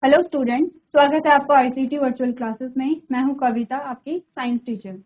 Hello student, स्वागत है आपका आईसीटी वर्चुअल क्लासेस में। मैं हूं कविता, आपकी साइंस टीचर।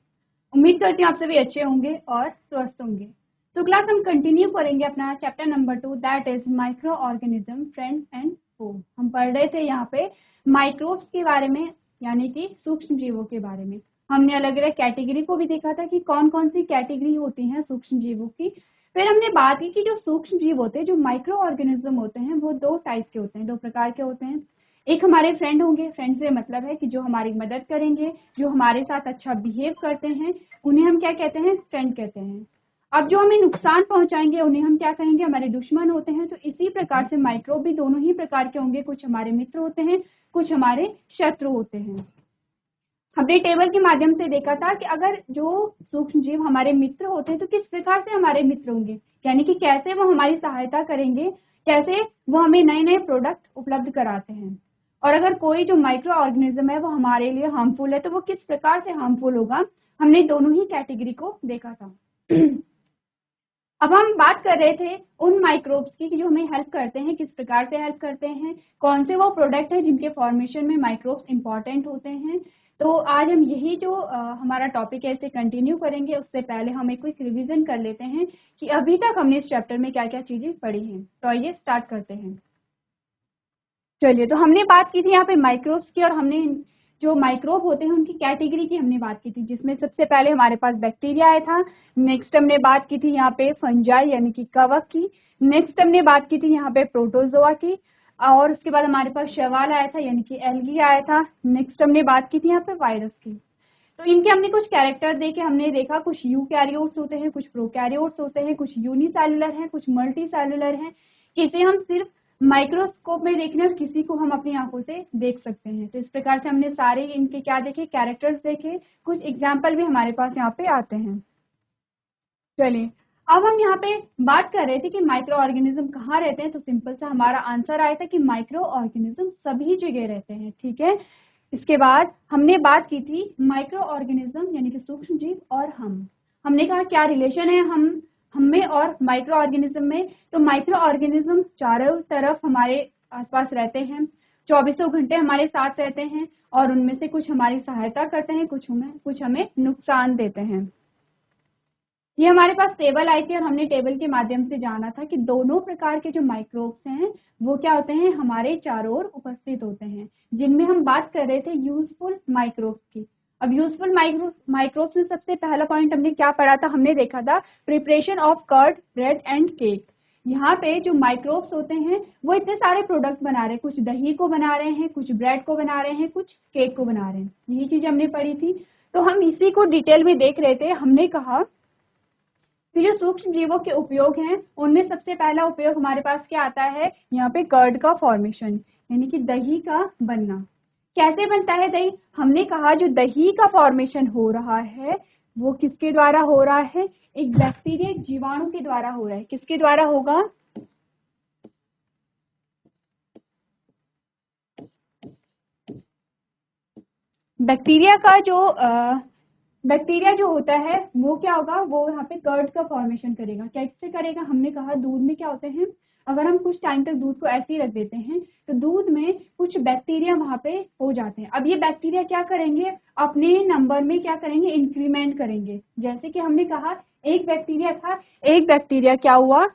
उम्मीद करती हूँ आप सभी अच्छे होंगे और स्वस्थ होंगे। तो क्लास हम कंटिन्यू करेंगे अपना chapter number 2, that is microorganism friends and foe. हम पढ़ रहे थे यहाँ पे माइक्रोब्स के बारे में, यानी कि सूक्ष्म जीवों के बारे में। हमने अलग अलग कैटेगरी को भी देखा था कि कौन कौन सी कैटेगरी होती हैं सूक्ष्म जीवों की। फिर हमने बात की कि जो सूक्ष्म जीव होते हैं, जो माइक्रो ऑर्गेनिज्म होते हैं, वो दो टाइप के होते हैं, दो प्रकार के होते हैं। एक हमारे फ्रेंड होंगे, फ्रेंड से मतलब है कि जो हमारी मदद करेंगे, जो हमारे साथ अच्छा बिहेव करते हैं, उन्हें हम क्या कहते हैं? फ्रेंड कहते हैं। अब जो हमें नुकसान पहुंचाएंगे उन्हें हम क्या कहेंगे? हमारे दुश्मन होते हैं। तो इसी प्रकार से माइक्रोब भी दोनों ही प्रकार के होंगे, कुछ हमारे मित्र होते हैं, कुछ हमारे शत्रु होते हैं। हमने टेबल के माध्यम से देखा था कि अगर जो सूक्ष्म जीव हमारे मित्र होते हैं तो किस प्रकार से हमारे मित्र होंगे, यानी कि कैसे वो हमारी सहायता करेंगे, कैसे वो हमें नए नए प्रोडक्ट उपलब्ध कराते हैं। और अगर कोई जो माइक्रो ऑर्गेनिज्म है वो हमारे लिए हार्मफुल है तो वो किस प्रकार से हार्मफुल होगा, हमने दोनों ही कैटेगरी को देखा था। अब हम बात कर रहे थे उन माइक्रोब्स की कि जो हमें हेल्प करते हैं, किस प्रकार से हेल्प करते हैं, कौन से वो प्रोडक्ट है जिनके फॉर्मेशन में माइक्रोब्स इंपॉर्टेंट होते हैं। तो आज हम यही जो हमारा टॉपिक है इसे कंटिन्यू करेंगे। उससे पहले हम एक क्विक रिवीजन कर लेते हैं कि अभी तक हमने इस चैप्टर में क्या क्या चीजें पढ़ी हैं। तो आइए स्टार्ट करते हैं। चलिए, तो हमने बात की थी यहाँ पे माइक्रोब्स की, और हमने जो माइक्रोब होते हैं उनकी कैटेगरी की हमने बात की थी, जिसमें सबसे पहले हमारे पास बैक्टीरिया आया था। नेक्स्ट हमने बात की थी यहाँ पे फंजाई यानी कि कवक की। नेक्स्ट हमने बात की थी यहाँ पे प्रोटोजोआ की, और उसके बाद हमारे पास शैवाल आया था यानी कि एल्गी आया था। नेक्स्ट हमने बात की थी यहाँ पे वायरस की। तो इनके हमने कुछ कैरेक्टर देखे, हमने देखा कुछ यूकैरियोट्स होते हैं, कुछ प्रोकैरियोट्स होते हैं, कुछ यूनिसेलुलर हैं, कुछ मल्टीसेलुलर हैं। इसे हम सिर्फ माइक्रोस्कोप में देखने और किसी को हम अपनी आंखों से देख सकते हैं। तो इस प्रकार से हमने सारे इनके क्या देखे, कैरेक्टर्स देखे। कुछ एग्जाम्पल भी हमारे पास यहाँ पे आते हैं। चलिए, अब हम यहाँ पे बात कर रहे थे कि माइक्रो ऑर्गेनिज्म कहाँ रहते हैं। तो सिंपल सा हमारा आंसर आया था कि माइक्रो ऑर्गेनिज्म सभी जगह रहते हैं। ठीक है, इसके बाद हमने बात की थी माइक्रो ऑर्गेनिज्म यानी कि सूक्ष्म जीव और हमने कहा क्या रिलेशन है हमें और माइक्रो ऑर्गेनिज्म में। तो माइक्रो ऑर्गेनिज्म चारों तरफ हमारे आसपास रहते हैं, चौबीसों घंटे हमारे साथ रहते हैं, और उनमें से कुछ हमारी सहायता करते हैं, कुछ हमें नुकसान देते हैं। ये हमारे पास टेबल आई थी और हमने टेबल के माध्यम से जाना था कि दोनों प्रकार के जो माइक्रोब्स हैं वो क्या होते हैं, हमारे चारों ओर उपस्थित होते हैं, जिनमें हम बात कर रहे थे यूजफुल माइक्रोब्स की। अब यूजफुल माइक्रोब्स में सबसे पहला पॉइंट हमने क्या पढ़ा था, हमने देखा था preparation of curd, bread and cake. यहाँ पे जो माइक्रोब्स होते हैं वो इतने सारे प्रोडक्ट बना रहे हैं, कुछ दही को बना रहे हैं, कुछ ब्रेड को बना रहे हैं, कुछ केक को बना रहे हैं। यही चीज हमने पढ़ी थी। तो हम इसी को डिटेल में देख रहे थे। हमने कहा तो जो सूक्ष्म जीवों के उपयोग हैं उनमें सबसे पहला उपयोग हमारे पास क्या आता है, यहाँ पे कर्ड का फॉर्मेशन यानी कि दही का बनना। कैसे बनता है दही? हमने कहा जो दही का फॉर्मेशन हो रहा है वो किसके द्वारा हो रहा है, एक बैक्टीरिया, एक जीवाणु के द्वारा हो रहा है। किसके द्वारा होगा? बैक्टीरिया जो होता है वो क्या होगा, वो यहाँ पे कर्ड का फॉर्मेशन करेगा। कैसे करेगा? हमने कहा दूध में क्या होते हैं, अगर हम कुछ टाइम तक दूध को ऐसे ही रख देते हैं तो दूध में कुछ बैक्टीरिया वहां पे हो जाते हैं। अब ये बैक्टीरिया क्या करेंगे, अपने नंबर में क्या करेंगे, इंक्रीमेंट करेंगे। जैसे कि हमने कहा एक बैक्टीरिया था, एक बैक्टीरिया क्या हुआ,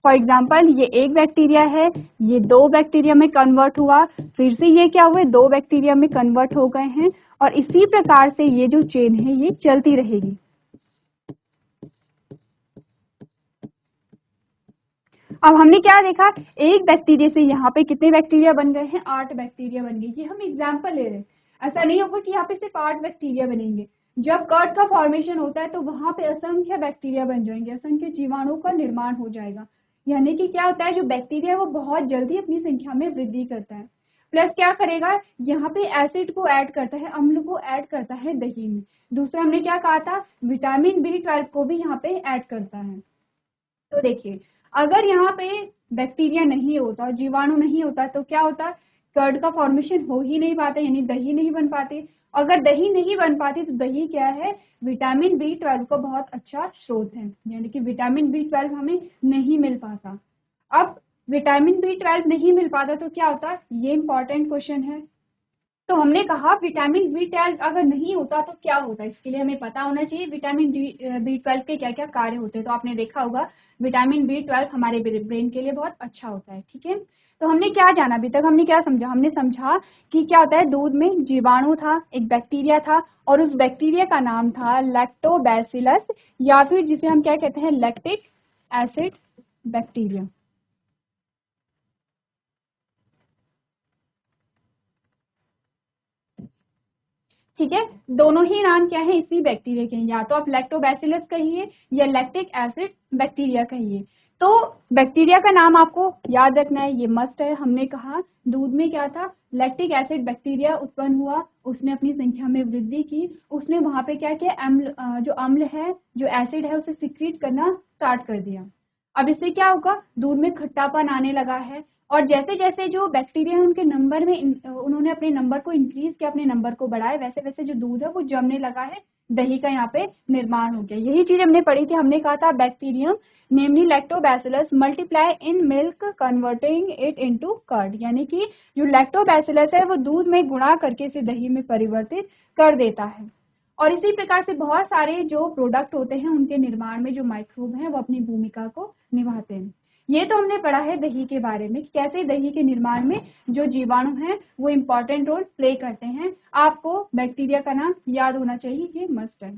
फॉर एग्जाम्पल ये एक बैक्टीरिया है, ये दो बैक्टीरिया में कन्वर्ट हुआ, फिर से ये क्या हुए, दो बैक्टीरिया में कन्वर्ट हो गए हैं, और इसी प्रकार से ये जो चेन है ये चलती रहेगी। अब हमने क्या देखा, एक बैक्टीरिया से यहाँ पे कितने बैक्टीरिया बन गए हैं, 8 बैक्टीरिया बन गए। ये हम एग्जाम्पल ले रहे हैं, ऐसा नहीं होगा कि यहाँ पे सिर्फ 8 बैक्टीरिया बनेंगे। जब कर्ड का फॉर्मेशन होता है तो वहां पे असंख्य बैक्टीरिया बन जाएंगे, असंख्य जीवाणु का निर्माण हो जाएगा। यानी कि क्या होता है, जो बैक्टीरिया है वो बहुत जल्दी अपनी संख्या में वृद्धि करता है। प्लस क्या करेगा, यहाँ पे एसिड को ऐड करता है, अम्ल को ऐड करता है दही में। दूसरा हमने क्या कहा था, विटामिन B12 को भी यहाँ पे ऐड करता है। तो देखिए, अगर यहाँ पे बैक्टीरिया नहीं होता, जीवाणु नहीं होता, तो क्या होता, कर्ड का फॉर्मेशन हो ही नहीं पाता, यानी दही नहीं बन पाती। अगर दही नहीं बन पाती तो दही क्या है, विटामिन B12 का बहुत अच्छा स्रोत है, यानी कि विटामिन B12 हमें नहीं मिल पाता। अब विटामिन B12 नहीं मिल पाता तो क्या होता, ये इंपॉर्टेंट क्वेश्चन है। तो हमने कहा विटामिन B12 अगर नहीं होता तो क्या होता है, इसके लिए हमें पता होना चाहिए विटामिन B12 के क्या क्या कार्य होते हैं। तो आपने देखा होगा विटामिन B12 हमारे ब्रेन के लिए बहुत अच्छा होता है, ठीक है। तो हमने क्या जाना अभी तक, हमने क्या समझा, हमने समझा कि क्या होता है, दूध में जीवाणु था, एक बैक्टीरिया था, और उस बैक्टीरिया का नाम था लैक्टोबैसिलस, या फिर जिसे हम क्या कहते हैं, लैक्टिक एसिड बैक्टीरिया। ठीक है, दोनों ही नाम क्या है, इसी बैक्टीरिया के हैं, या तो आप लैक्टोबैसिलस कहिए या लैक्टिक एसिड बैक्टीरिया कहिए। तो बैक्टीरिया का नाम आपको याद रखना है, ये मस्ट है। हमने कहा दूध में क्या था, लैक्टिक एसिड बैक्टीरिया उत्पन्न हुआ, उसने अपनी संख्या में वृद्धि की, उसने वहां पे क्या किया, जो अम्ल है, जो एसिड है, उसे सिक्रीट करना स्टार्ट कर दिया। अब इससे क्या होगा, दूध में खट्टापन आने लगा है, और जैसे जैसे जो बैक्टीरिया है उनके नंबर में उन्होंने अपने नंबर को इंक्रीज किया, अपने नंबर को बढ़ाए, वैसे वैसे जो दूध है वो जमने लगा है, दही का यहाँ पे निर्माण हो गया। यही चीज हमने पढ़ी थी, हमने कहा था bacterium namely lactobacillus multiply in milk converting it into curd, यानी कि जो लैक्टोबैसिलस है वो दूध में गुणा करके इसे दही में परिवर्तित कर देता है। और इसी प्रकार से बहुत सारे जो प्रोडक्ट होते हैं उनके निर्माण में जो माइक्रोब हैं वो अपनी भूमिका को निभाते हैं। ये तो हमने पढ़ा है दही के बारे में, कि कैसे दही के निर्माण में जो जीवाणु हैं वो इम्पोर्टेंट रोल प्ले करते हैं। आपको बैक्टीरिया का नाम याद होना चाहिए, ये मस्ट है।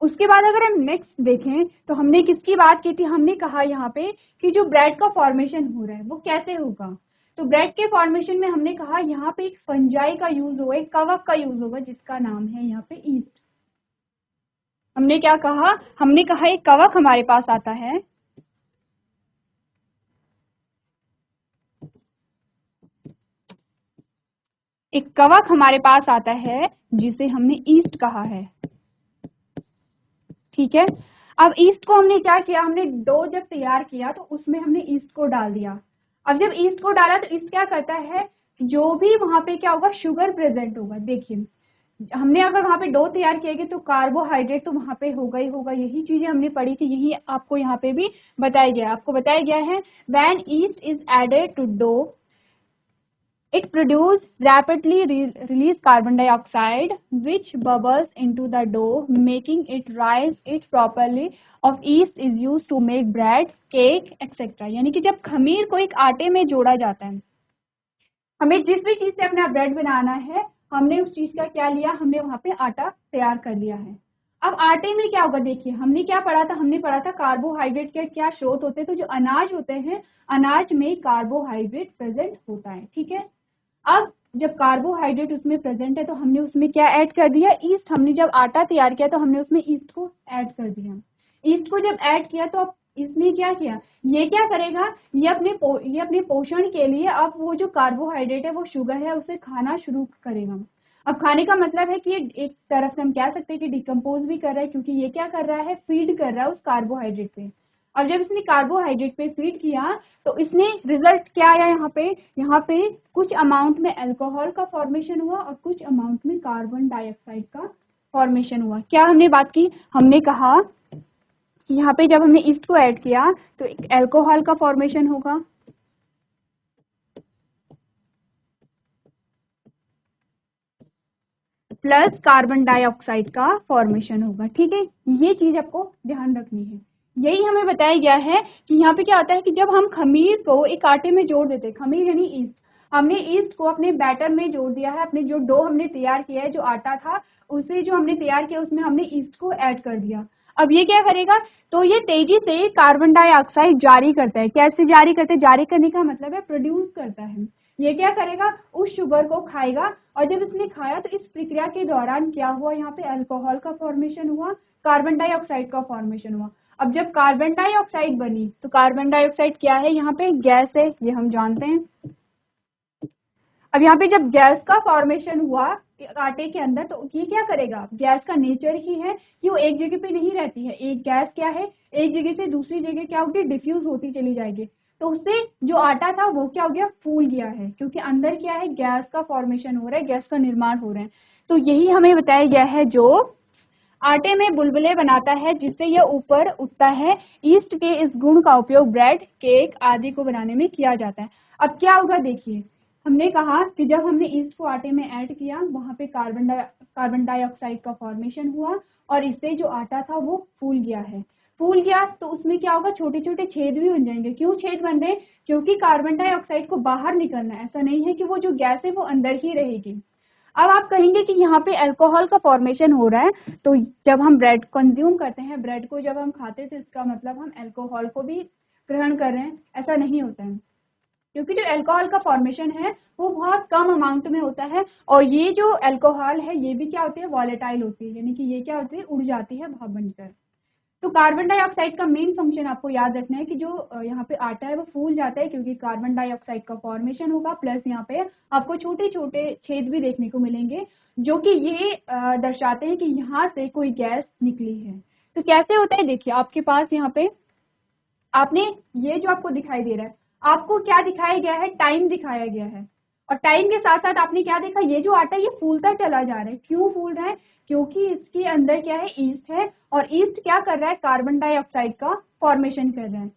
उसके बाद अगर हम नेक्स्ट देखें तो हमने किसकी बात की थी, हमने कहा यहाँ पे कि जो ब्रेड का फॉर्मेशन हो रहा है वो कैसे होगा। तो ब्रेड के फॉर्मेशन में हमने कहा यहाँ पे एक फंजाई का यूज होगा, एक कवक का यूज होगा, जिसका नाम है यहाँ पे ईस्ट। हमने क्या कहा, हमने कहा एक कवक हमारे पास आता है, एक कवक हमारे पास आता है जिसे हमने ईस्ट कहा है, ठीक है। अब ईस्ट को हमने क्या किया, हमने डो जब तैयार किया तो उसमें हमने ईस्ट को डाल दिया। अब जब ईस्ट को डाला तो ईस्ट क्या करता है, जो भी वहां पे क्या होगा, शुगर प्रेजेंट होगा। देखिए हमने अगर वहां पे डो तैयार किएगी तो कार्बोहाइड्रेट तो वहां पे होगा ही होगा, यही चीजें हमने पढ़ी थी, यही आपको यहाँ पे भी बताया गया, आपको बताया गया है when yeast is added to dough it produces rapidly release carbon dioxide which bubbles into the dough making it rise it properly of yeast is used to make bread cake etc। यानी कि जब खमीर को एक आटे में जोड़ा जाता है, हमें जिस भी चीज से अपना ब्रेड बनाना है, हमने उस चीज का क्या लिया, हमने वहां पे आटा तैयार कर लिया है। अब आटे में क्या होगा, देखिए हमने क्या पढ़ा था, हमने पढ़ा था कार्बोहाइड्रेट के क्या स्रोत होते हैं, तो जो अनाज होते हैं अनाज में कार्बोहाइड्रेट प्रेजेंट होता है, ठीक है। अब जब कार्बोहाइड्रेट उसमें प्रेजेंट है तो हमने उसमें क्या ऐड कर दिया, ईस्ट। हमने जब आटा तैयार किया तो हमने उसमें ईस्ट को ऐड कर दिया। ईस्ट को जब ऐड किया तो अब इसने क्या किया, ये क्या करेगा, ये अपने पोषण के लिए अब वो जो कार्बोहाइड्रेट है, वो शुगर है, उसे खाना शुरू करेगा। अब खाने का मतलब है कि ये एक तरफ से हम कह सकते हैं कि डिकम्पोज भी कर रहा है, क्योंकि ये क्या कर रहा है, फीड कर रहा है उस कार्बोहाइड्रेट पे। अब जब इसने कार्बोहाइड्रेट पे फीड किया तो इसने रिजल्ट क्या आया, यहाँ पे कुछ अमाउंट में अल्कोहल का फॉर्मेशन हुआ और कुछ अमाउंट में कार्बन डाइऑक्साइड का फॉर्मेशन हुआ। क्या हमने बात की, हमने कहा कि यहाँ पे जब हमने ईस्ट को ऐड किया तो एक अल्कोहल का फॉर्मेशन होगा प्लस कार्बन डाइऑक्साइड का फॉर्मेशन होगा, ठीक है। ये चीज आपको ध्यान रखनी है। यही हमें बताया गया है कि यहाँ पे क्या होता है कि जब हम खमीर को एक आटे में जोड़ देते हैं, खमीर यानी ईस्ट, हमने ईस्ट को अपने बैटर में जोड़ दिया है, अपने जो डो हमने तैयार किया है, जो आटा था उसे जो हमने तैयार किया उसमें हमने ईस्ट को ऐड कर दिया। अब ये क्या करेगा, तो ये तेजी से कार्बन डाइऑक्साइड जारी करता है। कैसे जारी करते हैं, जारी करने का मतलब है प्रोड्यूस करता है। ये क्या करेगा, उस शुगर को खाएगा, और जब इसने खाया तो इस प्रक्रिया के दौरान क्या हुआ, यहाँ पे अल्कोहल का फॉर्मेशन हुआ, कार्बन डाइऑक्साइड का फॉर्मेशन हुआ। अब जब कार्बन डाइऑक्साइड बनी तो कार्बन डाइऑक्साइड क्या है, यहाँ पे गैस है, ये हम जानते हैं। अब यहाँ पे जब गैस का फॉर्मेशन हुआ आटे के अंदर तो ये क्या करेगा, गैस का नेचर ही है कि वो एक जगह पे नहीं रहती है। एक गैस क्या है, एक जगह से दूसरी जगह क्या होगी, डिफ्यूज होती चली जाएगी। तो उससे जो आटा था वो क्या हो गया, फूल गया है, क्योंकि अंदर क्या है, गैस का फॉर्मेशन हो रहा है, गैस का निर्माण हो रहा है। तो यही हमें बताया गया है जो आटे में बुलबुले बनाता है जिससे यह ऊपर उठता है। ईस्ट के इस गुण का उपयोग ब्रेड, केक आदि को बनाने में किया जाता है। अब क्या होगा देखिए, हमने कहा कि जब हमने ईस्ट को आटे में ऐड किया वहाँ पे कार्बन डाइऑक्साइड का फॉर्मेशन हुआ और इससे जो आटा था वो फूल गया है। फूल गया तो उसमें क्या होगा, छोटे छोटे छेद भी बन जाएंगे। क्यों छेद बन रहे हैं? क्योंकि कार्बन डाइऑक्साइड को बाहर निकलना है, ऐसा नहीं है कि वो जो गैस है वो अंदर ही रहेगी। अब आप कहेंगे कि यहाँ पे अल्कोहल का फॉर्मेशन हो रहा है, तो जब हम ब्रेड कंज्यूम करते हैं, ब्रेड को जब हम खाते हैं तो इसका मतलब हम अल्कोहल को भी ग्रहण कर रहे हैं, ऐसा नहीं होता है। क्योंकि जो अल्कोहल का फॉर्मेशन है वो बहुत कम अमाउंट में होता है और ये जो अल्कोहल है ये भी क्या होती है, वॉलेटाइल होती है, यानी कि ये क्या होती है, उड़ जाती है भाप बनकर। तो कार्बन डाइऑक्साइड का मेन फंक्शन आपको याद रखना है कि जो यहाँ पे आटा है वो फूल जाता है क्योंकि कार्बन डाइऑक्साइड का फॉर्मेशन होगा, प्लस यहाँ पे आपको छोटे छोटे छेद भी देखने को मिलेंगे जो कि ये दर्शाते हैं कि यहाँ से कोई गैस निकली है। तो कैसे होता है देखिए, आपके पास यहाँ पे आपने ये जो आपको दिखाई दे रहा है, आपको क्या दिखाया गया है, टाइम दिखाया गया है। और टाइम के साथ साथ आपने क्या देखा, ये जो आटा है ये फूलता चला जा रहा है। क्यों फूल रहा है? क्योंकि इसके अंदर क्या है, ईस्ट है और ईस्ट क्या कर रहा है, कार्बन डाइऑक्साइड का फॉर्मेशन कर रहा है।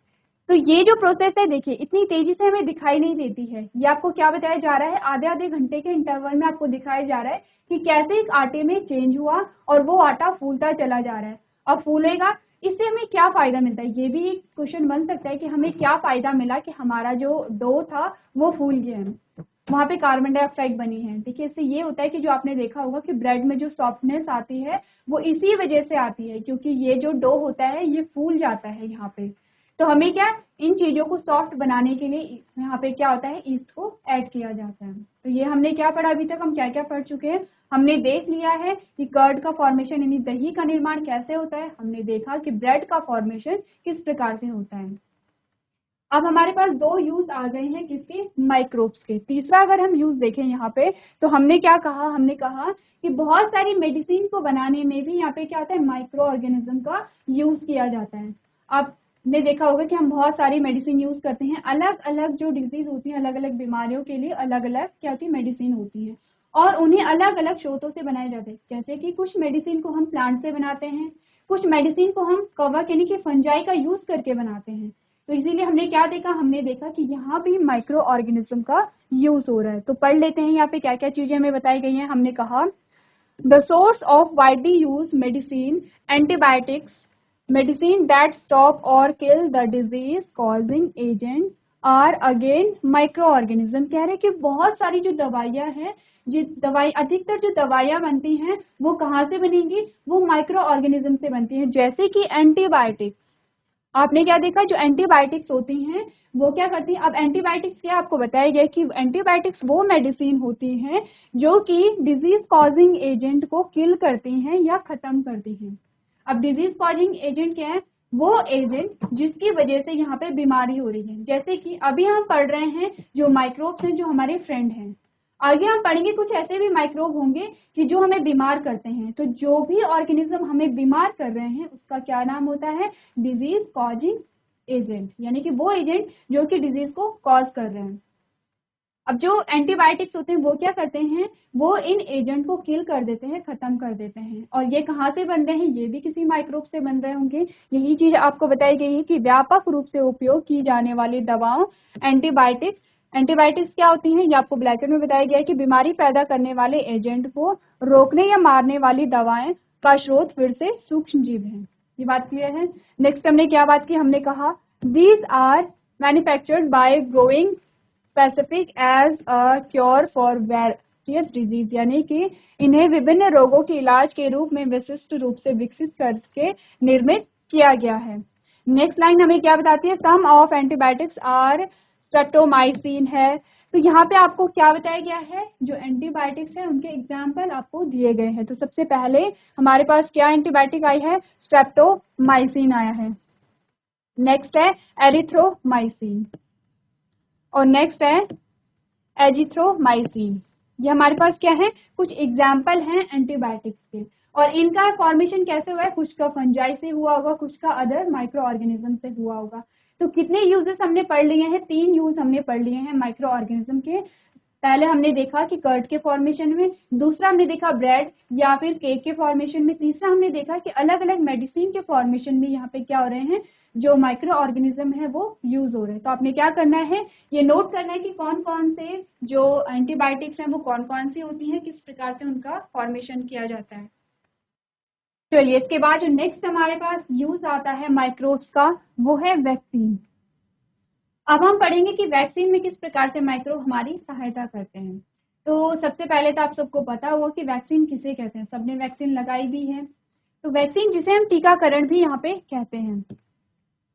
तो ये जो प्रोसेस है देखिए इतनी तेजी से हमें दिखाई नहीं देती है। ये आपको क्या बताया जा रहा है, आधे आधे घंटे के इंटरवल में आपको दिखाया जा रहा है कि कैसे एक आटे में चेंज हुआ और वो आटा फूलता चला जा रहा है। अब फूलेगा, इससे हमें क्या फायदा मिलता है, ये भी एक क्वेश्चन बन सकता है कि हमें क्या फायदा मिला कि हमारा जो डो था वो फूल गया है, वहां पे कार्बन डाइऑक्साइड बनी है। देखिए इससे ये होता है कि जो आपने देखा होगा कि ब्रेड में जो सॉफ्टनेस आती है वो इसी वजह से आती है क्योंकि ये जो डो होता है ये फूल जाता है यहाँ पे। तो हमें क्या, इन चीजों को सॉफ्ट बनाने के लिए यहाँ पे क्या होता है, ईस्ट को ऐड किया जाता है। तो ये हमने क्या पढ़ा अभी तक, हम क्या क्या पढ़ चुके हैं, हमने देख लिया है कि कर्ड का फॉर्मेशन यानी दही का निर्माण कैसे होता है, हमने देखा कि ब्रेड का फॉर्मेशन किस प्रकार से होता है। अब हमारे पास दो यूज आ गए हैं किसके, माइक्रोब्स के। तीसरा अगर हम यूज देखें यहाँ पे तो हमने क्या कहा, हमने कहा कि बहुत सारी मेडिसिन को बनाने में भी यहाँ पे क्या होता है, माइक्रो ऑर्गेनिज्म का यूज किया जाता है। आपने देखा होगा कि हम बहुत सारी मेडिसिन यूज करते हैं, अलग अलग जो डिजीज होती है, अलग अलग बीमारियों के लिए अलग अलग क्या होती है, मेडिसिन होती है और उन्हें अलग अलग स्रोतों से बनाए जाते हैं। जैसे कि कुछ मेडिसिन को हम प्लांट से बनाते हैं, कुछ मेडिसिन को हम कवक यानी कि फंजाई का यूज करके बनाते हैं। तो इसीलिए हमने क्या देखा, हमने देखा कि यहाँ भी माइक्रो ऑर्गेनिज्म का यूज हो रहा है। तो पढ़ लेते हैं यहाँ पे क्या क्या चीजें हमें बताई गई हैं। हमने कहा the source of widely use medicine, antibiotics, medicine that stop और kill the disease causing agent are again microorganism. कह रहे कि बहुत सारी जो दवाइयाँ हैं, अधिकतर जो दवाइयाँ बनती हैं वो कहाँ से बनेंगी, वो माइक्रो ऑर्गेनिज्म से बनती हैं। जैसे कि एंटीबायोटिक्स, आपने क्या देखा, जो एंटीबायोटिक्स होती हैं वो क्या करती हैं। अब एंटीबायोटिक्स क्या आपको बताया गया कि एंटीबायोटिक्स वो मेडिसिन होती हैं जो कि डिजीज कॉजिंग एजेंट को किल करती हैं या खत्म करती हैं। अब डिजीज कॉजिंग एजेंट क्या है, वो एजेंट जिसकी वजह से यहाँ पे बीमारी हो रही है। जैसे कि अभी हम पढ़ रहे हैं जो माइक्रोब्स हैं जो हमारे फ्रेंड हैं, आगे हम पढ़ेंगे कुछ ऐसे भी माइक्रोब होंगे कि जो हमें बीमार करते हैं। तो जो भी ऑर्गेनिज्म हमें बीमार कर रहे हैं उसका क्या नाम होता है, डिजीज कॉजिंग एजेंट, यानी कि वो एजेंट जो कि डिजीज को कॉज कर रहे हैं। अब जो एंटीबायोटिक्स होते हैं वो क्या करते हैं, वो इन एजेंट को किल कर देते हैं, खत्म कर देते हैं। और ये कहाँ से बन रहे हैं, ये भी किसी माइक्रोब से बन रहे होंगे। यही चीज आपको बताई गई है कि व्यापक रूप से उपयोग की जाने वाली दवाओं, एंटीबायोटिक्स क्या होती हैं, ये आपको ब्रैकेट में बताया गया है कि बीमारी पैदा करने वाले एजेंट को रोकने या मारने वाली दवाएं का स्रोत फिर से सूक्ष्म जीव है। ये बात क्लियर है। नेक्स्ट हमने क्या बात की, हमने कहा these are manufactured by growing specific as a cure for various disease, यानी कि इन्हें विभिन्न रोगों के इलाज के रूप में विशिष्ट रूप से विकसित करके निर्मित किया गया है। नेक्स्ट लाइन हमें क्या बताती है, सम ऑफ एंटीबायोटिक्स आर स्ट्रेप्टोमाइसिन है। तो यहाँ पे आपको क्या बताया गया है, जो एंटीबायोटिक्स है उनके एग्जाम्पल आपको दिए गए हैं। तो सबसे पहले हमारे पास क्या एंटीबायोटिक आई है, स्ट्रेप्टोमाइसिन आया है। नेक्स्ट है एरिथ्रोमाइसिन और नेक्स्ट है एजिथ्रोमाइसिन। ये हमारे पास क्या है, कुछ एग्जाम्पल हैं एंटीबायोटिक्स के। और इनका फॉर्मेशन कैसे हुआ है, कुछ का फंजाई से हुआ होगा, कुछ का अदर माइक्रो ऑर्गेनिज्म से हुआ होगा। तो कितने यूजेस हमने पढ़ लिए हैं, 3 यूज हमने पढ़ लिए हैं माइक्रो ऑर्गेनिज्म के। पहले हमने देखा कि कर्ड के फॉर्मेशन में, दूसरा हमने देखा ब्रेड या फिर केक के फॉर्मेशन में, तीसरा हमने देखा कि अलग अलग मेडिसिन के फॉर्मेशन में यहाँ पे क्या हो रहे हैं, जो माइक्रो ऑर्गेनिज्म है वो यूज हो रहे हैं। तो आपने क्या करना है, ये नोट करना है कि कौन कौन से जो एंटीबायोटिक्स हैं वो कौन कौन सी होती हैं, किस प्रकार से उनका फॉर्मेशन किया जाता है। चलिए, इसके बाद जो नेक्स्ट हमारे पास यूज आता है माइक्रोब्स का, वो है वैक्सीन। अब हम पढ़ेंगे कि वैक्सीन में किस प्रकार से माइक्रोब हमारी सहायता करते हैं। तो सबसे पहले तो आप सबको पता होगा कि वैक्सीन किसे कहते हैं, सबने वैक्सीन लगाई भी है। तो वैक्सीन, जिसे हम टीकाकरण भी यहाँ पे कहते हैं।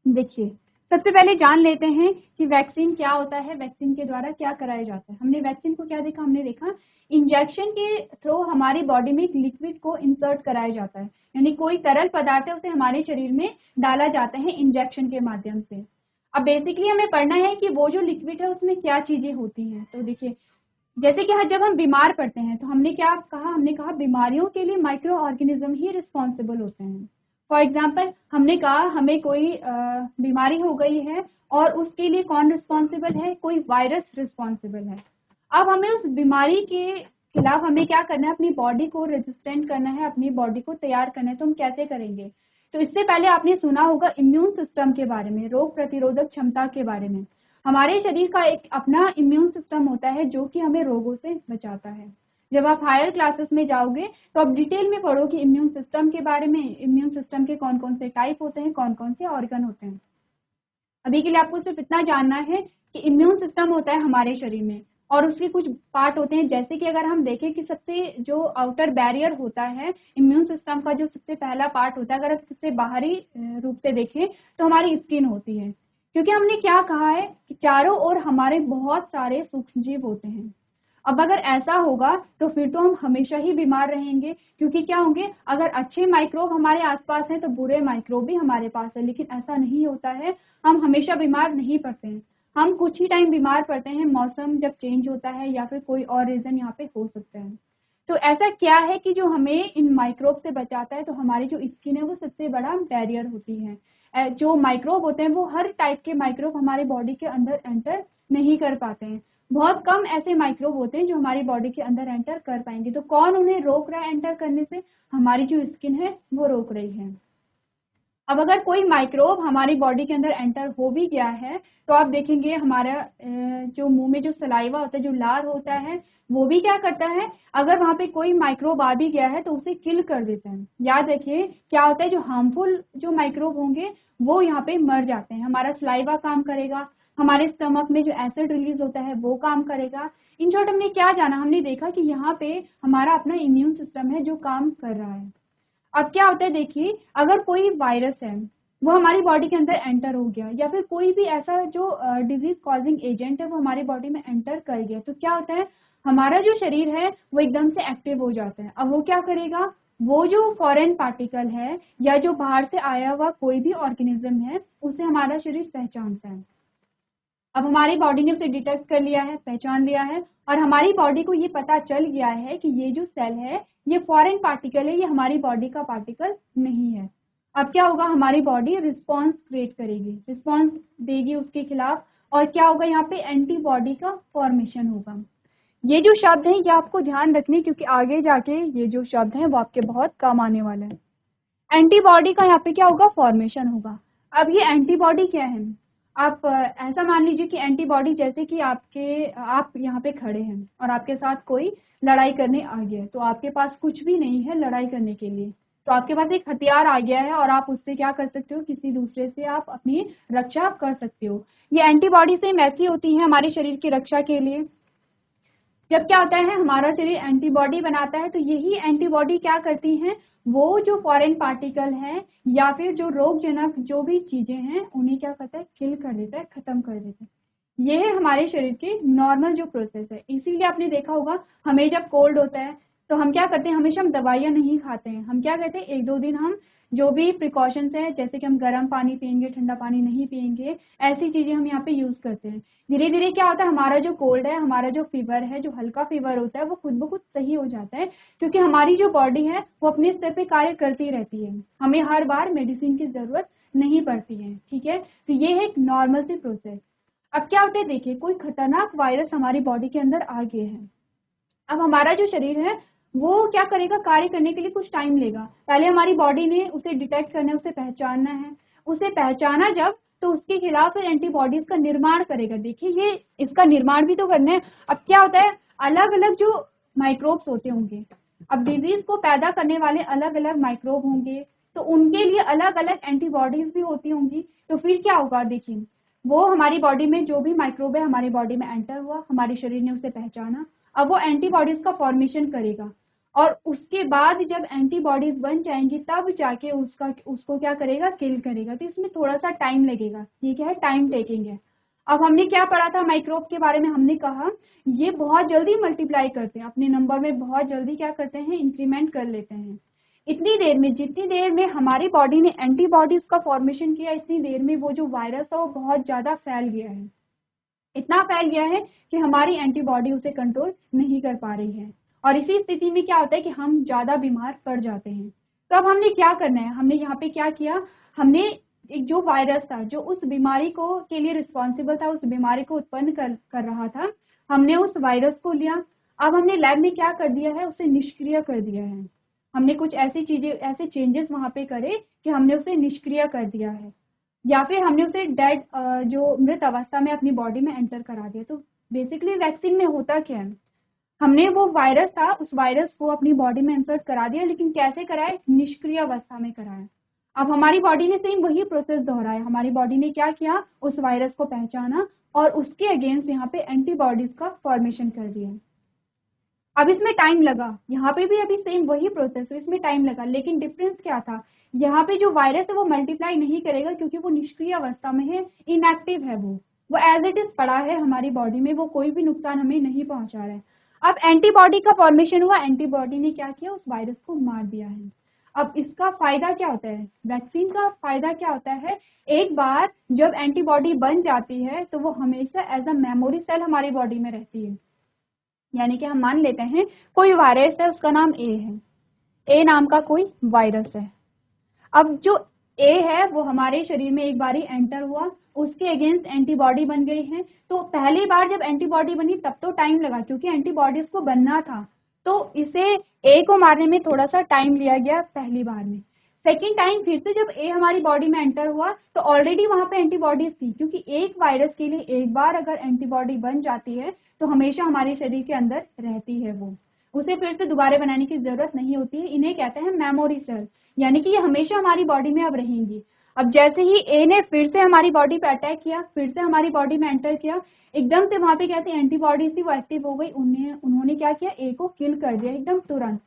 देखिए, सबसे पहले जान लेते हैं कि वैक्सीन क्या होता है, वैक्सीन के द्वारा क्या कराया जाता है। हमने वैक्सीन को क्या देखा, हमने देखा इंजेक्शन के थ्रू हमारी बॉडी में एक लिक्विड को इंसर्ट कराया जाता है, यानी कोई तरल पदार्थ है उसे हमारे शरीर में डाला जाता है इंजेक्शन के माध्यम से। अब बेसिकली हमें पढ़ना है कि वो जो लिक्विड है उसमें क्या चीजें होती हैं। तो देखिए, जैसे कि जब हम बीमार पड़ते हैं तो हमने क्या कहा, हमने कहा बीमारियों के लिए माइक्रो ऑर्गेनिज्म ही रिस्पॉन्सिबल होते हैं। फॉर एग्जाम्पल, हमने कहा हमें कोई बीमारी हो गई है और उसके लिए कौन रिस्पॉन्सिबल है, कोई वायरस रिस्पॉन्सिबल है। अब हमें उस बीमारी के खिलाफ हमें क्या करना है, अपनी बॉडी को रेजिस्टेंट करना है, अपनी बॉडी को तैयार करना है। तो हम कैसे करेंगे, तो इससे पहले आपने सुना होगा इम्यून सिस्टम के बारे में, रोग प्रतिरोधक क्षमता के बारे में। हमारे शरीर का एक अपना इम्यून सिस्टम होता है जो कि हमें रोगों से बचाता है। जब आप हायर क्लासेस में जाओगे तो आप डिटेल में पढ़ो कि इम्यून सिस्टम के बारे में, इम्यून सिस्टम के कौन कौन से टाइप होते हैं, कौन कौन से ऑर्गन होते हैं। अभी के लिए आपको सिर्फ इतना जानना है कि इम्यून सिस्टम होता है हमारे शरीर में और उसके कुछ पार्ट होते हैं। जैसे कि अगर हम देखें कि सबसे जो आउटर बैरियर होता है इम्यून सिस्टम का, जो सबसे पहला पार्ट होता है, अगर आप सबसे बाहरी रूप से देखें तो हमारी स्किन होती है। क्योंकि हमने क्या कहा है कि चारों ओर हमारे बहुत सारे सूक्ष्मजीव होते हैं। अब अगर ऐसा होगा तो फिर तो हम हमेशा ही बीमार रहेंगे, क्योंकि क्या होंगे, अगर अच्छे माइक्रोब हमारे आसपास हैं तो बुरे माइक्रोब भी हमारे पास है। लेकिन ऐसा नहीं होता है, हम हमेशा बीमार नहीं पड़ते हैं, हम कुछ ही टाइम बीमार पड़ते हैं, मौसम जब चेंज होता है या फिर कोई और रीजन यहाँ पे हो सकता है। तो ऐसा क्या है कि जो हमें इन माइक्रोब से बचाता है, तो हमारी जो स्किन है वो सबसे बड़ा बैरियर होती है। जो माइक्रोब होते हैं वो हर टाइप के माइक्रोब हमारी बॉडी के अंदर एंटर नहीं कर पाते हैं। बहुत कम ऐसे माइक्रोब होते हैं जो हमारी बॉडी के अंदर एंटर कर पाएंगे। तो कौन उन्हें रोक रहा है एंटर करने से, हमारी जो स्किन है वो रोक रही है। अब अगर कोई माइक्रोब हमारी बॉडी के अंदर एंटर हो भी गया है तो आप देखेंगे हमारा जो मुंह में जो सलाइवा होता है, जो लार होता है, वो भी क्या करता है, अगर वहां पे कोई माइक्रोब आ भी गया है तो उसे किल कर देता है। याद रखिए क्या होता है, जो हार्मफुल जो माइक्रोब होंगे वो यहाँ पे मर जाते हैं। हमारा सलाइवा काम करेगा, हमारे स्टमक में जो एसिड रिलीज होता है वो काम करेगा। इन शॉर्ट हमने क्या जाना, हमने देखा कि यहाँ पे हमारा अपना इम्यून सिस्टम है जो काम कर रहा है। अब क्या होता है, देखिए अगर कोई वायरस है वो हमारी बॉडी के अंदर एंटर हो गया, या फिर कोई भी ऐसा जो डिजीज कॉजिंग एजेंट है वो हमारी बॉडी में एंटर कर गया, तो क्या होता है, हमारा जो शरीर है वो एकदम से एक्टिव हो जाता है। अब वो क्या करेगा, वो जो फॉरेन पार्टिकल है या जो बाहर से आया हुआ कोई भी ऑर्गेनिज्म है उसे हमारा शरीर पहचानता है। अब हमारी बॉडी ने उसे डिटेक्ट कर लिया है, पहचान लिया है, और हमारी बॉडी को ये पता चल गया है कि ये जो सेल है ये फॉरेन पार्टिकल है, ये हमारी बॉडी का पार्टिकल नहीं है। अब क्या होगा, हमारी बॉडी रिस्पॉन्स क्रिएट करेगी, रिस्पॉन्स देगी उसके खिलाफ, और क्या होगा, यहाँ पे एंटीबॉडी का फॉर्मेशन होगा। ये जो शब्द हैं ये आपको ध्यान रखने, क्योंकि आगे जाके ये जो शब्द हैं वो आपके बहुत काम आने वाले हैं। एंटीबॉडी का यहाँ पे क्या होगा, फॉर्मेशन होगा। अब ये एंटीबॉडी क्या है, आप ऐसा मान लीजिए कि एंटीबॉडी, जैसे कि आप यहाँ पे खड़े हैं और आपके साथ कोई लड़ाई करने आ गया है, तो आपके पास कुछ भी नहीं है लड़ाई करने के लिए, तो आपके पास एक हथियार आ गया है और आप उससे क्या कर सकते हो, किसी दूसरे से आप अपनी रक्षा कर सकते हो। ये एंटीबॉडी सेम ऐसी होती है हमारे शरीर की रक्षा के लिए। जब क्या होता है, हमारा शरीर एंटीबॉडी बनाता है, तो यही एंटीबॉडी क्या करती हैं, वो जो फॉरेन पार्टिकल है या फिर जो रोगजनक जो भी चीजें हैं उन्हें क्या करता है, किल कर देता है, खत्म कर देता है। ये है हमारे शरीर की नॉर्मल जो प्रोसेस है। इसीलिए आपने देखा होगा, हमें जब कोल्ड होता है तो हम क्या करते हैं, हमेशा हम दवाइयाँ नहीं खाते हैं, हम क्या कहते हैं, एक दो दिन हम जो भी प्रिकॉशंस हैं, जैसे कि हम गर्म पानी पियेंगे, ठंडा पानी नहीं पियेंगे, ऐसी चीजें हम यहाँ पे यूज करते हैं। धीरे धीरे क्या होता है, हमारा जो कोल्ड है, हमारा जो फीवर है, जो हल्का फीवर होता है, वो खुद ब खुद सही हो जाता है, क्योंकि हमारी जो बॉडी है वो अपने स्तर पे कार्य करती रहती है, हमें हर बार मेडिसिन की जरूरत नहीं पड़ती है। ठीक है, तो ये है एक नॉर्मल सी प्रोसेस। अब क्या होता है, देखिए कोई खतरनाक वायरस हमारी बॉडी के अंदर आ गए हैं। अब हमारा जो शरीर है वो क्या करेगा, कार्य करने के लिए कुछ टाइम लेगा। पहले हमारी बॉडी ने उसे डिटेक्ट करना है, उसे पहचानना है, उसे पहचाना जब तो उसके खिलाफ फिर एंटीबॉडीज का निर्माण करेगा। देखिए ये इसका निर्माण भी तो करना है। अब क्या होता है, अलग अलग जो माइक्रोब्स होते होंगे, अब डिजीज को पैदा करने वाले अलग अलग माइक्रोब होंगे, तो उनके लिए अलग अलग एंटीबॉडीज भी होती होंगी। तो फिर क्या होगा, देखिए वो हमारी बॉडी में जो भी माइक्रोब है हमारी बॉडी में एंटर हुआ, हमारे शरीर ने उसे पहचाना, अब वो एंटीबॉडीज का फॉर्मेशन करेगा और उसके बाद जब एंटीबॉडीज बन जाएंगी तब जाके उसको क्या करेगा, किल करेगा। तो इसमें थोड़ा सा टाइम लगेगा, ठीक है, टाइम टेकिंग है। अब हमने क्या पढ़ा था माइक्रोब के बारे में, हमने कहा ये बहुत जल्दी मल्टीप्लाई करते हैं, अपने नंबर में बहुत जल्दी क्या करते हैं, इंक्रीमेंट कर लेते हैं। इतनी देर में, जितनी देर में हमारी बॉडी ने एंटीबॉडीज का फॉर्मेशन किया, इतनी देर में वो जो वायरस था वो बहुत ज्यादा फैल गया है। इतना फैल गया है कि हमारी एंटीबॉडी उसे कंट्रोल नहीं कर पा रही है और इसी स्थिति में क्या होता है कि हम ज्यादा बीमार पड़ जाते हैं। तो अब हमने क्या करना है, हमने यहाँ पे क्या किया, हमने एक जो वायरस था जो उस बीमारी को के लिए रिस्पॉन्सिबल था, उस बीमारी को उत्पन्न कर रहा था, हमने उस वायरस को लिया। अब हमने लैब में क्या कर दिया है, उसे निष्क्रिय कर दिया है। हमने कुछ ऐसी चीजें, ऐसे चेंजेस वहां पे करे कि हमने उसे निष्क्रिय कर दिया है, या फिर हमने उसे डेड, जो मृत अवस्था में अपनी बॉडी में एंटर करा दिया। तो बेसिकली वैक्सीन में होता क्या है, हमने वो वायरस था उस वायरस को अपनी बॉडी में इंसर्ट करा दिया, लेकिन कैसे कराए, निष्क्रिय अवस्था में कराया। अब हमारी बॉडी ने सेम वही प्रोसेस दोहराया, हमारी बॉडी ने क्या किया, उस वायरस को पहचाना और उसके अगेंस्ट यहाँ पे एंटीबॉडीज का फॉर्मेशन कर दिया। अब इसमें टाइम लगा, यहाँ पे भी अभी सेम वही प्रोसेस है, इसमें टाइम लगा, लेकिन डिफरेंस क्या था, यहाँ पे जो वायरस है वो मल्टीप्लाई नहीं करेगा क्योंकि वो निष्क्रिय अवस्था में है, इनएक्टिव है, वो एज इट इज पड़ा है हमारी बॉडी में, वो कोई भी नुकसान हमें नहीं पहुंचा रहा है। अब एंटीबॉडी का फॉर्मेशन हुआ, एंटीबॉडी ने क्या किया, उस वायरस को मार दिया है। अब इसका फायदा क्या होता है, वैक्सीन का फायदा क्या होता है, एक बार जब एंटीबॉडी बन जाती है तो वो हमेशा एज अ मेमोरी सेल हमारी बॉडी में रहती है। यानी कि हम मान लेते हैं कोई वायरस है, उसका नाम ए है, ए नाम का कोई वायरस है। अब जो ए है वो हमारे शरीर में एक बारी एंटर हुआ, उसके अगेंस्ट एंटीबॉडी बन गई है। तो पहली बार जब एंटीबॉडी बनी तब तो टाइम लगा क्योंकि एंटीबॉडीज को बनना था, तो इसे ए को मारने में थोड़ा सा टाइम लिया गया पहली बार में। सेकेंड टाइम फिर से जब ए हमारी बॉडी में एंटर हुआ तो ऑलरेडी वहां पे एंटीबॉडीज थी, क्योंकि एक वायरस के लिए एक बार अगर एंटीबॉडी बन जाती है तो हमेशा हमारे शरीर के अंदर रहती है, वो उसे फिर से दोबारा बनाने की जरूरत नहीं होती है। इन्हें कहते हैं मेमोरी सेल, यानी कि ये हमेशा हमारी बॉडी में अब रहेंगी। अब जैसे ही ए ने फिर से हमारी बॉडी पे अटैक किया, फिर से हमारी बॉडी में एंटर किया, एकदम से वहां पे क्या थी, एंटीबॉडीज थी, वो एक्टिव हो गई, उन्होंने क्या किया, ए को किल कर दिया एकदम तुरंत।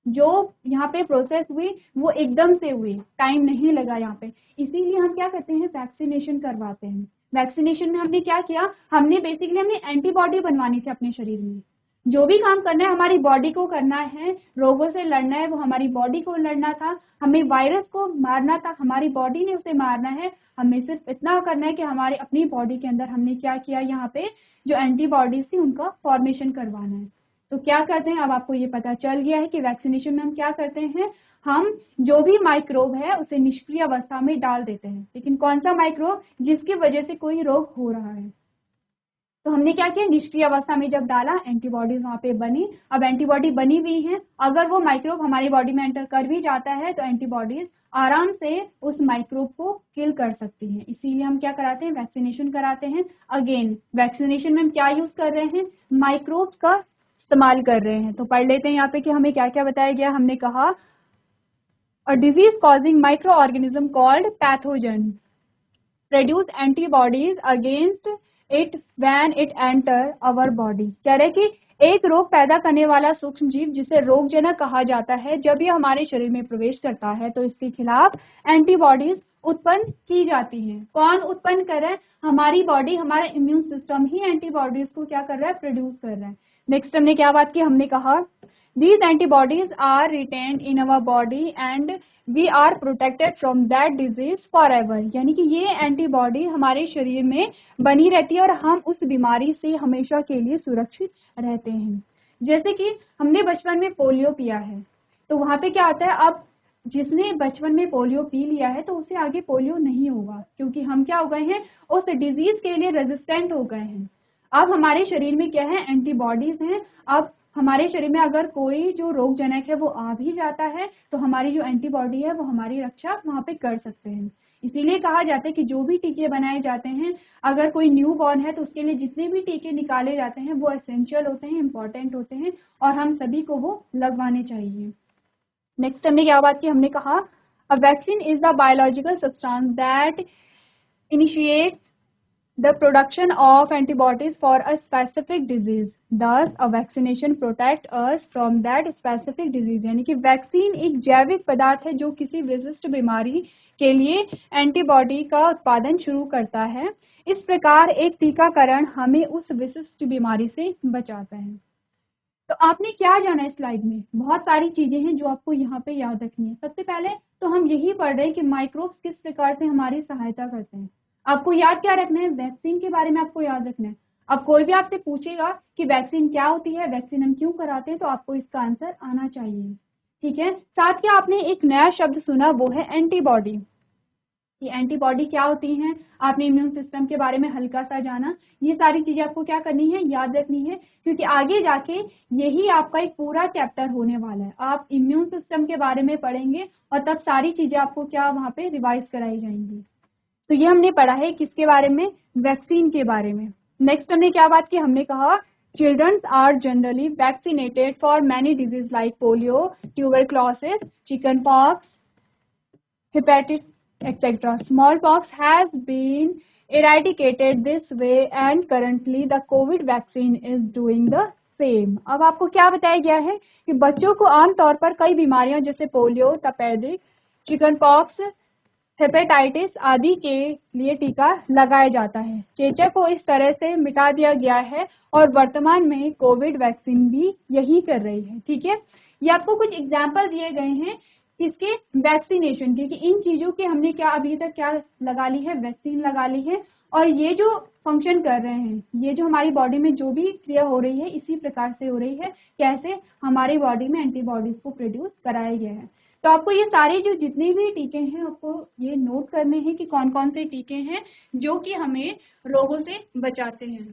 जो यहाँ पे प्रोसेस हुई वो एकदम से हुई, टाइम नहीं लगा यहाँ पे। इसीलिए हम क्या करते हैं, वैक्सीनेशन करवाते हैं। वैक्सीनेशन में हमने क्या किया, हमने एंटीबॉडी बनवानी थी अपने शरीर में। जो भी काम करना है हमारी बॉडी को करना है, रोगों से लड़ना है, वो हमारी बॉडी को लड़ना था, हमें वायरस को मारना था, हमारी बॉडी ने उसे मारना है। हमें सिर्फ इतना करना है कि हमारी अपनी बॉडी के अंदर हमने क्या किया, यहाँ पे जो एंटीबॉडीज थी उनका फॉर्मेशन करवाना है। तो क्या करते हैं, अब आपको ये पता चल गया है कि वैक्सीनेशन में हम क्या करते हैं, हम जो भी माइक्रोब है उसे निष्क्रिय अवस्था में डाल देते हैं। लेकिन कौन सा माइक्रोब, जिसकी वजह से कोई रोग हो रहा है। तो हमने क्या किया, निष्क्रिय अवस्था में जब डाला, एंटीबॉडीज वहां पे बनी। अब एंटीबॉडी बनी हुई है, अगर वो माइक्रोब हमारी बॉडी में एंटर कर भी जाता है तो एंटीबॉडीज आराम से उस माइक्रोब को किल कर सकती हैं। इसीलिए हम क्या कराते हैं, वैक्सीनेशन कराते हैं। अगेन वैक्सीनेशन में हम क्या यूज कर रहे हैं, माइक्रोब्स का इस्तेमाल कर रहे हैं। तो पढ़ लेते हैं यहाँ पे कि हमें क्या क्या बताया गया। हमने कहा a disease causing micro organism called pathogen produce antibodies against it when it enter our body. कह रहे कि एक रोग पैदा करने वाला सूक्ष्म जीव जिसे रोगजनक कहा जाता है, जब यह हमारे शरीर में प्रवेश करता है तो इसके खिलाफ एंटीबॉडीज उत्पन्न की जाती हैं। कौन उत्पन्न कर रहा है, हमारी बॉडी, हमारा इम्यून सिस्टम ही एंटीबॉडीज को क्या कर रहा है, प्रोड्यूस कर रहा है। नेक्स्ट हमने क्या बात की, हमने कहा these antibodies are retained in our body and we are protected from that disease forever। यानी कि ये एंटीबॉडी हमारे शरीर में बनी रहती है और हम उस बीमारी से हमेशा के लिए सुरक्षित रहते हैं। जैसे कि हमने बचपन में पोलियो पिया है, तो वहां पे क्या होता है, अब जिसने बचपन में पोलियो पी लिया है तो उसे आगे पोलियो नहीं होगा, क्योंकि हम क्या हो गए हैं, उस डिजीज के लिए रेजिस्टेंट हो गए हैं। अब हमारे शरीर में क्या है, एंटीबॉडीज हैं। अब हमारे शरीर में अगर कोई जो रोगजनक है वो आ भी जाता है तो हमारी जो एंटीबॉडी है वो हमारी रक्षा वहां पे कर सकते हैं। इसीलिए कहा जाता है कि जो भी टीके बनाए जाते हैं, अगर कोई न्यू बॉर्न है तो उसके लिए जितने भी टीके निकाले जाते हैं वो एसेंशियल होते हैं, इंपॉर्टेंट होते हैं और हम सभी को वो लगवाने चाहिए। नेक्स्ट हमने क्या बात की, हमने कहा a vaccine is the biological substance that initiates the production of antibodies for a specific disease. Thus, a vaccination protect us from that specific disease. यानी कि वैक्सीन एक जैविक पदार्थ है जो किसी विशिष्ट बीमारी के लिए एंटीबॉडी का उत्पादन शुरू करता है। इस प्रकार एक टीकाकरण हमें उस विशिष्ट बीमारी से बचाता है। तो आपने क्या जाना है स्लाइड में, बहुत सारी चीजें हैं जो आपको यहाँ पे याद रखनी है। सबसे पहले तो हम यही पढ़ रहे हैं कि माइक्रोब्स किस प्रकार से हमारी सहायता करते हैं। आपको याद क्या रखना है, वैक्सीन के बारे में आपको याद रखना है। अब कोई भी आपसे पूछेगा कि वैक्सीन क्या होती है, वैक्सीन हम क्यों कराते हैं, तो आपको इसका आंसर आना चाहिए। ठीक है, साथ ही आपने एक नया शब्द सुना, वो है एंटीबॉडी। कि एंटीबॉडी क्या होती हैं, आपने इम्यून सिस्टम के बारे में हल्का सा जाना। ये सारी चीजें आपको क्या करनी है, याद रखनी है, क्योंकि आगे जाके यही आपका एक पूरा चैप्टर होने वाला है। आप इम्यून सिस्टम के बारे में पढ़ेंगे और तब सारी चीजें आपको क्या वहाँ पे रिवाइज कराई जाएंगी। तो ये हमने पढ़ा है किसके बारे में, वैक्सीन के बारे में। नेक्स्ट हमने क्या बात की, हमने कहा childrens are generally vaccinated for many disease like polio, tuberculosis, chicken pox, hepatitis, etc. Smallpox has been eradicated this way and currently the COVID vaccine is doing the same. अब आपको क्या बताया गया है कि बच्चों को आमतौर पर कई बीमारियों जैसे पोलियो, तपेदिक, चिकन पॉक्स, हेपेटाइटिस आदि के लिए टीका लगाया जाता है। चेचक को इस तरह से मिटा दिया गया है और वर्तमान में कोविड वैक्सीन भी यही कर रही है। ठीक है, ये आपको कुछ एग्जाम्पल दिए गए हैं किसके, वैक्सीनेशन के, कि इन चीजों के हमने क्या अभी तक क्या लगा ली है, वैक्सीन लगा ली है। और ये जो फंक्शन कर रहे हैं, ये जो हमारी बॉडी में जो भी क्रिया हो रही है इसी प्रकार से हो रही है। कैसे, हमारी बॉडी में एंटीबॉडीज को प्रोड्यूस कराया गया है। तो आपको ये सारे जो जितने भी टीके हैं आपको ये नोट करने हैं कि कौन कौन से टीके हैं जो कि हमें रोगों से बचाते हैं।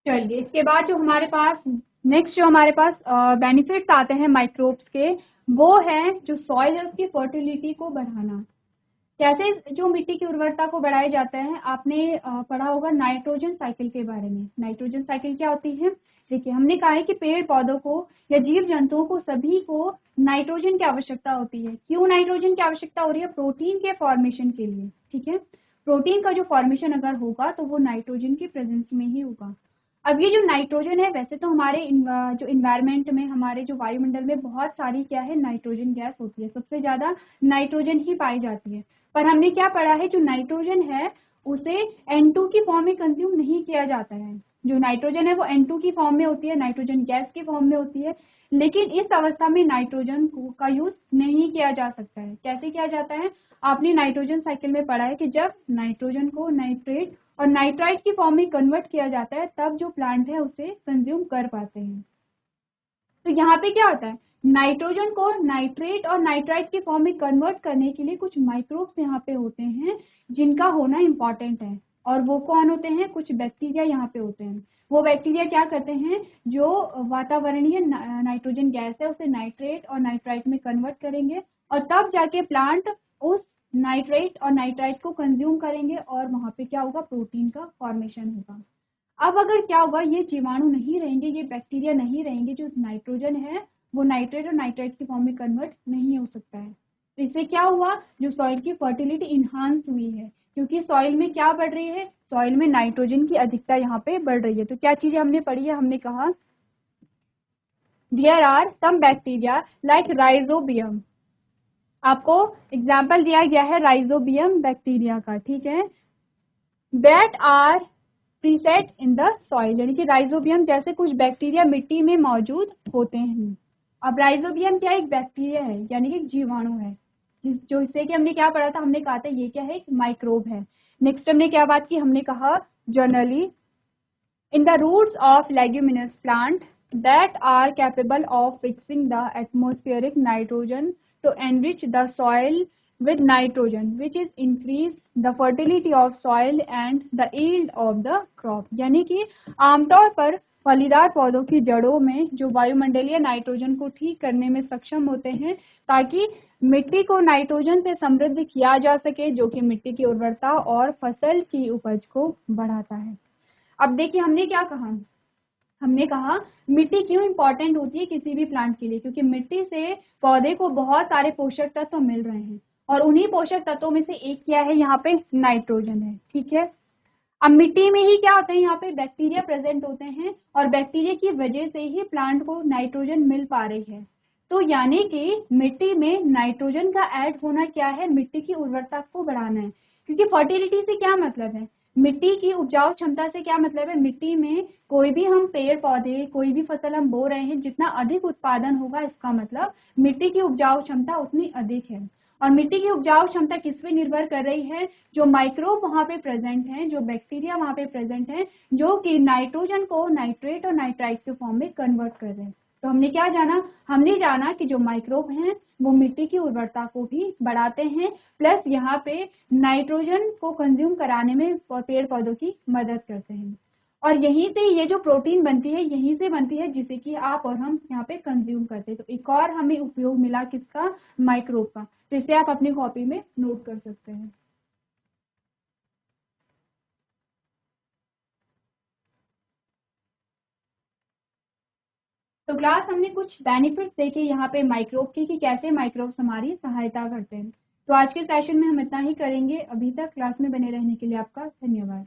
चलिए, इसके बाद जो हमारे पास नेक्स्ट जो हमारे पास बेनिफिट्स आते हैं माइक्रोब्स के, वो है जो सॉइल है उसकी फर्टिलिटी को बढ़ाना। कैसे जो मिट्टी की उर्वरता को बढ़ाया जाता है, आपने पढ़ा होगा नाइट्रोजन साइकिल के बारे में। नाइट्रोजन साइकिल क्या होती है, देखिए हमने कहा है कि पेड़ पौधों को या जीव जंतुओं को सभी को नाइट्रोजन की आवश्यकता होती है। क्यों नाइट्रोजन की आवश्यकता हो रही है, प्रोटीन के फॉर्मेशन के लिए। ठीक है, प्रोटीन का जो फॉर्मेशन अगर होगा तो वो नाइट्रोजन की प्रेजेंस में ही होगा। अब ये जो नाइट्रोजन है, वैसे तो हमारे जो इन्वायरमेंट में, हमारे जो वायुमंडल में बहुत सारी क्या है, नाइट्रोजन गैस होती है, सबसे ज्यादा नाइट्रोजन ही पाई जाती है। पर हमने क्या पढ़ा है, जो नाइट्रोजन है उसे N2 की फॉर्म में कंज्यूम नहीं किया जाता है। जो नाइट्रोजन है वो N2 की फॉर्म में होती है, नाइट्रोजन गैस की फॉर्म में होती है। लेकिन इस अवस्था में नाइट्रोजन का यूज नहीं किया जा सकता है। कैसे किया जाता है, आपने नाइट्रोजन साइकिल में पढ़ा है कि जब नाइट्रोजन को नाइट्रेट और नाइट्राइट की फॉर्म में कन्वर्ट किया जाता है तब जो प्लांट है उसे कंज्यूम कर पाते हैं। तो यहाँ पे क्या होता है, नाइट्रोजन को नाइट्रेट और नाइट्राइट की फॉर्म में कन्वर्ट करने के लिए कुछ माइक्रोब्स यहाँ पे होते हैं जिनका होना इम्पॉर्टेंट है। और वो कौन होते हैं, कुछ बैक्टीरिया यहाँ पे होते हैं। वो बैक्टीरिया क्या करते हैं, जो वातावरणीय नाइट्रोजन गैस है उसे नाइट्रेट और नाइट्राइट में कन्वर्ट करेंगे और तब जाके प्लांट उस नाइट्रेट और नाइट्राइट को कंज्यूम करेंगे और वहाँ पे क्या होगा, प्रोटीन का फॉर्मेशन होगा। अब अगर क्या होगा, ये जीवाणु नहीं रहेंगे, ये बैक्टीरिया नहीं रहेंगे, जो नाइट्रोजन है वो नाइट्रेट और नाइट्राइट की फॉर्म में कन्वर्ट नहीं हो सकता है। तो इससे क्या हुआ, जो सॉइल की फर्टिलिटी इन्हांस हुई है, क्योंकि सॉइल में क्या बढ़ रही है, सॉइल में नाइट्रोजन की अधिकता यहाँ पे बढ़ रही है। तो क्या चीजें हमने पढ़ी है, हमने कहा there are some bacteria like rhizobium. आपको एग्जाम्पल दिया गया है राइजोबियम बैक्टीरिया का। ठीक है, that are preset in the soil, यानी कि राइजोबियम जैसे कुछ बैक्टीरिया मिट्टी में मौजूद होते हैं। अब राइजोबियम क्या, एक बैक्टीरिया है, यानी कि ज्वाणु है, जो इससे कि हमने क्या पढ़ा था, हमने कहा था ये क्या है, एक माइक्रोब है। नेक्स्ट हमने क्या बात की, हमने कहा generally in the roots of leguminous plant that are capable of fixing the atmospheric nitrogen to enrich the soil with nitrogen, which is increase the fertility of soil and the yield of the crop. यानी कि आमतौर पर फलीदार पौधों की जड़ों में जो वायुमंडलीय नाइट्रोजन को ठीक करने में सक्षम होते हैं ताकि मिट्टी को नाइट्रोजन से समृद्ध किया जा सके, जो कि मिट्टी की उर्वरता और फसल की उपज को बढ़ाता है। अब देखिए हमने क्या कहा, हमने कहा मिट्टी क्यों इंपॉर्टेंट होती है किसी भी प्लांट के लिए, क्योंकि मिट्टी से पौधे को बहुत सारे पोषक तत्व मिल रहे हैं और उन्हीं पोषक तत्वों में से एक क्या है, यहाँ पे नाइट्रोजन है। ठीक है, अब मिट्टी में ही क्या होता है, यहाँ पे बैक्टीरिया प्रेजेंट होते हैं और बैक्टीरिया की वजह से ही प्लांट को नाइट्रोजन मिल पा रही है। तो यानी कि मिट्टी में नाइट्रोजन का ऐड होना क्या है, मिट्टी की उर्वरता को बढ़ाना है। क्योंकि फर्टिलिटी से क्या मतलब है, मिट्टी की उपजाऊ क्षमता से क्या मतलब है, मिट्टी में कोई भी हम पेड़ पौधे कोई भी फसल हम बो रहे हैं, जितना अधिक उत्पादन होगा इसका मतलब मिट्टी की उपजाऊ क्षमता उतनी अधिक है। और मिट्टी की उपजाऊ क्षमता किस पे निर्भर कर रही है, जो माइक्रोब वहां पे प्रेजेंट हैं, जो बैक्टीरिया वहां पे प्रेजेंट हैं, जो कि नाइट्रोजन को नाइट्रेट और नाइट्राइट के फॉर्म में कन्वर्ट कर रहे हैं। तो हमने क्या जाना, हमने जाना कि जो माइक्रोब हैं वो मिट्टी की उर्वरता को भी बढ़ाते हैं, प्लस यहाँ पे नाइट्रोजन को कंज्यूम कराने में पेड़ पौधों की मदद करते हैं। और यहीं से ये जो प्रोटीन बनती है यहीं से बनती है, जिसे कि आप और हम यहाँ पे कंज्यूम करते हैं। तो एक और हमें उपयोग मिला किसका, माइक्रोब का। तो इसे आप अपनी कॉपी में नोट कर सकते हैं। तो क्लास हमने कुछ बेनिफिट्स देखे यहाँ पे माइक्रोब की कि कैसे माइक्रोब्स हमारी सहायता करते हैं। तो आज के सेशन में हम इतना ही करेंगे। अभी तक क्लास में बने रहने के लिए आपका धन्यवाद।